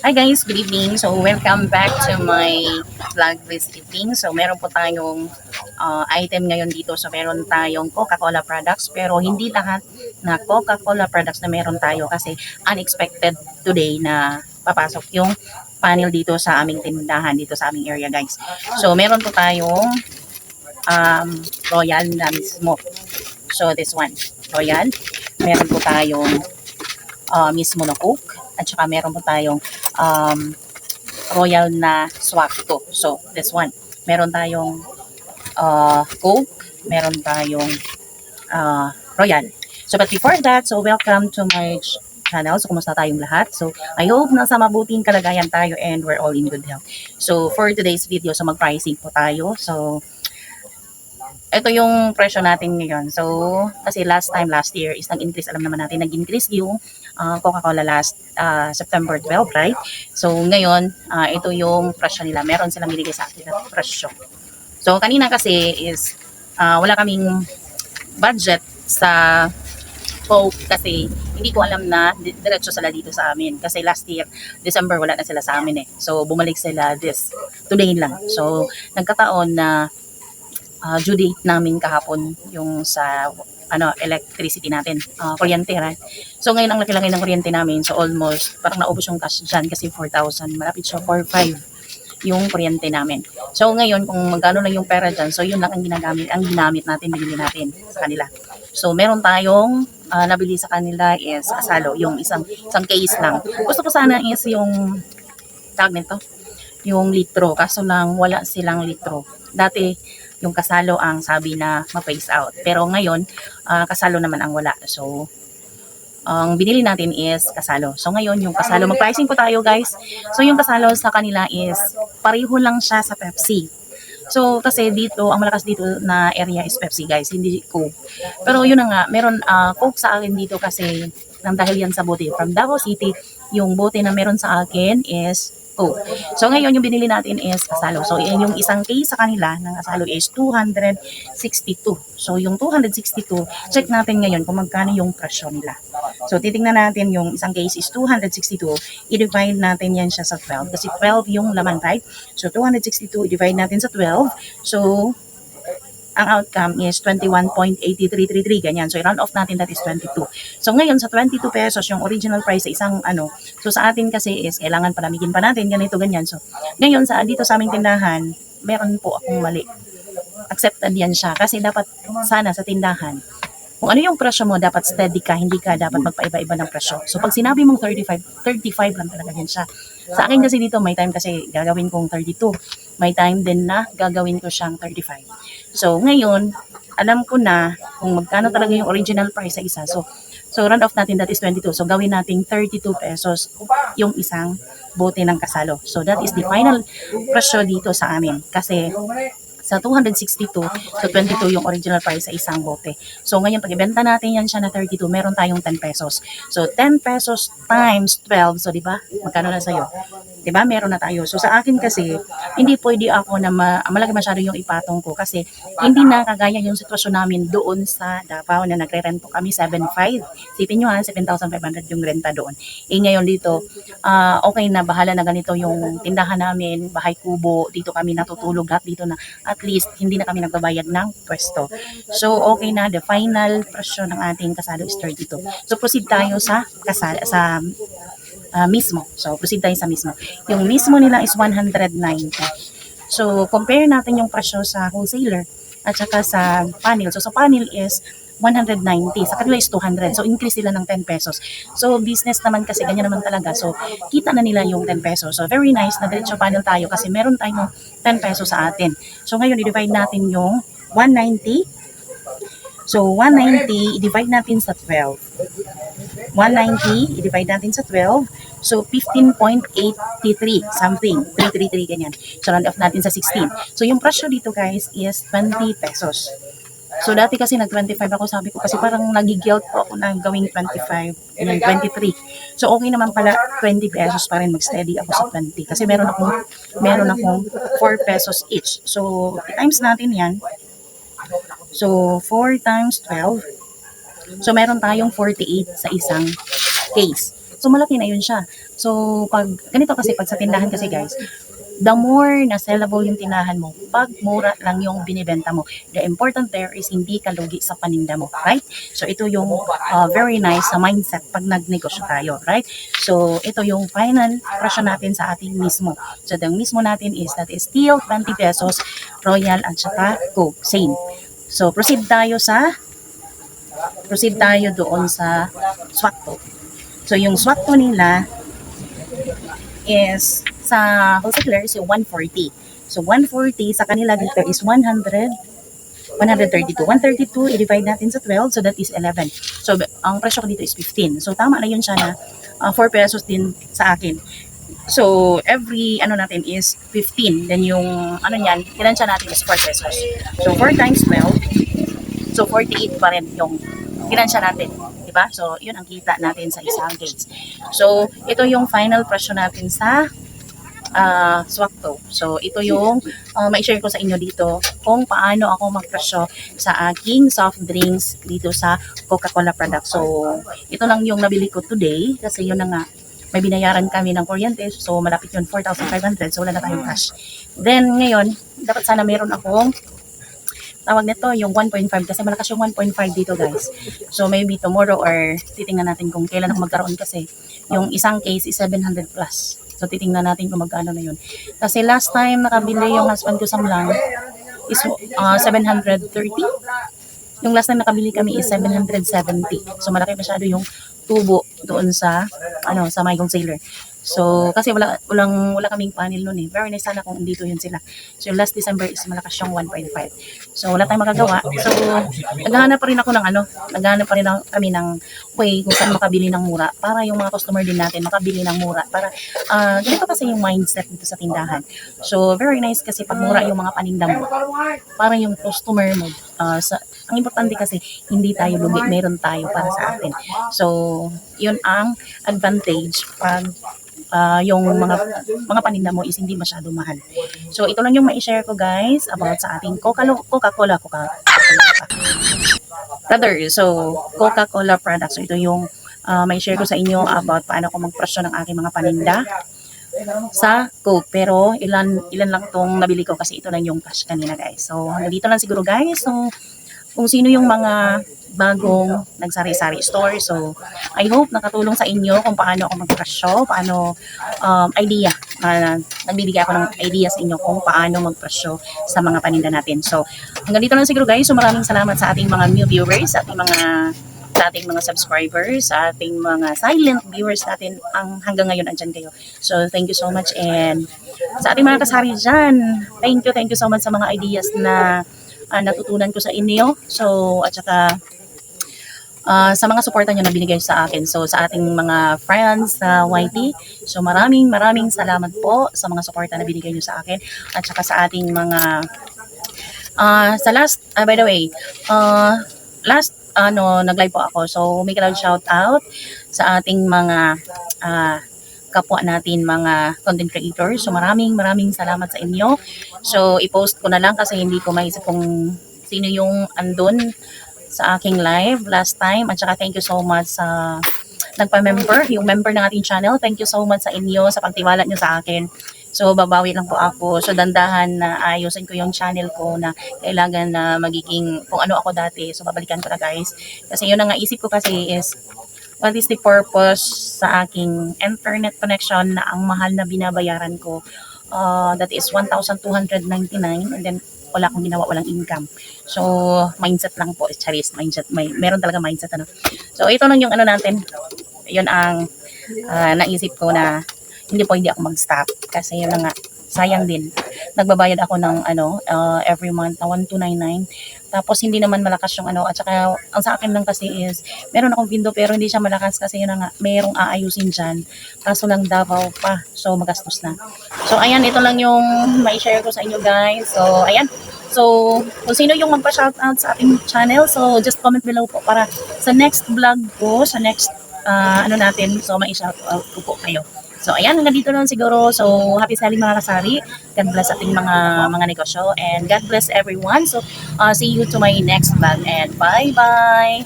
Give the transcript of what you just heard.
Hi guys, good evening. So welcome back to my vlog this evening. So meron po tayong item ngayon dito. So meron tayong Coca-Cola products pero hindi lahat na Coca-Cola products na meron tayo kasi unexpected today na papasok yung panel dito sa aming tindahan dito sa aming area guys. So meron po tayong Royal na mismo. So this one, Royal. Meron po tayong mismo na Coke at saka meron po tayong Royal na Swakto. So, this one. Meron tayong Coke, meron tayong Royal. So, but before that, so welcome to my channel. So, kumusta tayong lahat? So, I hope nasa mabuting kalagayan tayo and we're all in good health. So, for today's video, so mag-pricing po tayo. So, ito yung presyo natin ngayon. So, kasi last year is nag-increase. Alam naman natin, nag-increase yung Coca-Cola last September 12, right? So, ngayon, ito yung presyo nila. Meron silang binigay sa atin na presyo. So, kanina kasi is wala kaming budget sa Coke kasi hindi ko alam na diretso sila dito sa amin. Kasi last year, December, wala na sila sa amin eh. So, bumalik sila today lang. So, nagkataon na due date namin kahapon yung sa electricity natin, kuryente, right? So ngayon ang laki-laki ng kuryente namin, so almost parang naubos yung cash dyan kasi 4,000, malapit siya 4,500 yung kuryente namin. So ngayon kung magkano lang yung pera dyan, so yun lang ang ginamit natin, binili natin sa kanila. So meron tayong nabili sa kanila is asalo, yung isang case lang. Gusto ko sana is yung tag nito, yung litro, kaso lang wala silang litro. Dati yung kasalo ang sabi na ma-phase out. Pero ngayon, kasalo naman ang wala. So, ang binili natin is kasalo. So, ngayon, yung kasalo, mag-pricing po tayo guys. So, yung kasalo sa kanila is pareho lang siya sa Pepsi. So, kasi dito, ang malakas dito na area is Pepsi guys, hindi Coke. Pero yun na nga, meron Coke sa akin dito kasi nang dahil yan sa bote. From Davao City, yung bote na meron sa akin is Coke. So ngayon yung binili natin is kasalo. So yung isang case sa kanila ng kasalo is 262. So yung 262, check natin ngayon kung magkano yung presyo nila. So titingnan natin yung isang case is 262, i-divide natin yan siya sa 12 kasi 12 yung laman, right? So 262 i-divide natin sa 12. So ang outcome is 21.8333 ganyan. So i-round off natin, that is 22. So ngayon sa 22 pesos yung original price sa isang so sa atin kasi is kailangan palamigin pa natin ganito ganyan. So ngayon dito sa aming tindahan, meron po akong mali. Accepted yan siya kasi dapat sana sa tindahan kung ano yung presyo mo, dapat steady ka, hindi ka dapat magpaiba-iba ng presyo. So pag sinabi mong 35 lang talaga yan siya. Sa akin kasi dito, may time kasi gagawin kong 32. May time din na gagawin ko siyang 35. So ngayon, alam ko na kung magkano talaga yung original price sa isa. So round off natin, that is 22. So gawin natin 32 pesos yung isang bote ng kasalo. So that is the final presyo dito sa amin. Kasi sa 262, so 22 yung original price sa isang bote. So ngayon, pag ibenta natin yan siya na 32, meron tayong 10 pesos. So 10 pesos times 12, so di ba? Magkano na sa'yo? Di ba? Meron na tayo. So sa akin kasi, hindi pwede ako na malaki masyado yung ipatong ko kasi hindi na kagaya yung sitwasyon namin doon sa Davao na nagre-rent po kami 7,500. Sipin nyo 7,500 yung renta doon. Eh ngayon dito, okay na, bahala na ganito yung tindahan namin, bahay kubo, dito kami natutulog lahat dito na at least hindi na kami nagbabayad ng pwesto. So okay na, the final presyo ng ating kasalo is 32. So proceed tayo sa mismo. So proceed tayo sa mismo. Yung mismo nila is 190. So compare natin yung presyo sa wholesaler at saka sa panel. So sa panel is 190, sa kanila is 200. So increase sila ng 10 pesos. So business naman kasi ganyan naman talaga. So kita na nila yung 10 pesos. So very nice na diretso panel tayo kasi meron tayong 10 pesos sa atin. So ngayon i-divide natin yung 190. So 190 i-divide natin sa 12. 190 i-divide natin sa 12. So 15.83 something. 333 ganyan. So round off natin sa 16. So yung presyo dito guys is 20 pesos. So dati kasi nag-25 ako, sabi ko kasi parang nagiguilt po ako na gawing 25, and 23. So okay naman pala 20 pesos pa rin, mag-steady ako sa 20 kasi meron akong 4 pesos each. So times natin 'yan. So 4 times 12. So meron tayong 48 sa isang case. So, malaki na yun siya. So, pag, ganito kasi, pag sa tindahan kasi guys, the more na sellable yung tinahan mo, pag mura lang yung binibenta mo. The important there is hindi ka lugi sa paninda mo, right? So, ito yung very nice sa mindset pag nagnegosyo tayo, right? So, ito yung final presyo natin sa ating mismo. So, the mismo natin is that is still 20 pesos, Royal at saka Coke, same. So, proceed tayo doon sa swakto. So, yung swakto nila is sa wholesalers yung 140. So 140 sa kanila dito is 132. 132 i-divide natin sa 12, so that is 11. So ang presyo ko dito is 15. So tama na yun siya na 4 pesos din sa akin. So every ano natin is 15. Then yung ano niyan, kinansya natin is 4 pesos. So 4 times 12, so 48 pa rin yung kinansya natin. Diba? So, yun ang kita natin sa isang case. So, ito yung final presyo natin sa swakto. So, ito yung ma-share ko sa inyo dito kung paano ako magpresyo sa aking soft drinks dito sa Coca-Cola product. So, ito lang yung nabili ko today kasi yun na nga, may binayaran kami ng kuryente. So, malapit yun, 4,500. So, wala na tayong cash. Then, ngayon, dapat sana meron akong tawag nito yung 1.5 kasi malakas yung 1.5 dito guys. So maybe tomorrow or titingnan natin kung kailan ako magkaroon kasi yung isang case is 700 plus. So titingnan natin kung magkano na yun. Kasi last time nakabili yung husband ko sa Mlang is 730. Yung last time nakabili kami is 770. So malaki masyado yung tubo doon sa sa Maygong Sailor. So, kasi wala kaming panel noon eh. Very nice sana kung dito yun sila. So, last December is malakas yung 1.5. So, wala tayong magagawa. So, naghahanap pa rin ako ng naghahanap pa rin kami ng way kung saan makabili ng mura para yung mga customer din natin makabili ng mura. Para, ganito kasi yung mindset dito sa tindahan. So, very nice kasi pag mura yung mga paninda mo, para yung customer mo, ang importante kasi hindi tayo lugi, meron tayo para sa atin. So, yun ang advantage pag yung mga paninda mo is hindi masyado mahal. So, ito lang yung ma-share ko guys about sa ating Coca-Cola product. So, ito yung ma-share ko sa inyo about paano ko magpresyo ng aking mga paninda sa Coke. Pero ilan lang tong nabili ko kasi ito lang yung cash kanina guys. So, hanggang dito lang siguro guys. So, kung sino yung mga bagong nagsari-sari store. So, I hope nakatulong sa inyo kung paano ako magpresyo, paano idea. Nagbibigay ako ng idea sa inyo kung paano magpresyo sa mga paninda natin. So, hanggang dito lang siguro guys. So, maraming salamat sa ating mga new viewers, sa ating mga subscribers, sa ating mga silent viewers natin ang hanggang ngayon andyan kayo. So, thank you so much. And sa ating mga kasari dyan, thank you so much sa mga ideas na natutunan ko sa inyo. So, at saka sa mga suporta nyo na binigay sa akin. So, sa ating mga friends sa YT. So, maraming salamat po sa mga suporta na binigay nyo sa akin. At saka sa ating mga sa last, by the way, last nag-live po ako. So, may shout out sa ating mga kapwa natin mga content creators. So, maraming salamat sa inyo. So, i-post ko na lang kasi hindi ko maisip kung sino yung andun sa aking live last time. At saka thank you so much sa nagpa-member, yung member ng ating channel. Thank you so much sa inyo, sa pagtiwala nyo sa akin. So, babawi lang po ako. So, dandahan na ayusin ko yung channel ko na kailangan na magiging kung ano ako dati. So, babalikan ko na guys. Kasi yun ang naisip ko kasi is, what is the purpose sa aking internet connection na ang mahal na binabayaran ko? That is 1,299 and then wala akong ginawa, walang income. So, mindset lang po. Charis, mindset. Meron talaga mindset. So, ito lang yung natin. Yun ang naisip ko na hindi ako mag-stop. Kasi yun na nga, sayang din. Nagbabayad ako ng every month na 1,299. Tapos hindi naman malakas yung at saka ang sa akin lang kasi is meron akong window pero hindi siya malakas kasi yun na nga, merong aayusin dyan. Kaso lang Davao pa. So magastos na. So ayan, ito lang yung mai-share ko sa inyo guys. So ayan. So kung sino yung magpa-shoutout sa ating channel, so just comment below po para sa next vlog ko, sa next natin, so mai-shoutout ko po kayo. So, ayan, hanggang dito lang siguro. So, happy selling mga kasari. God bless ating mga negosyo. And God bless everyone. So, see you to my next vlog. And bye-bye!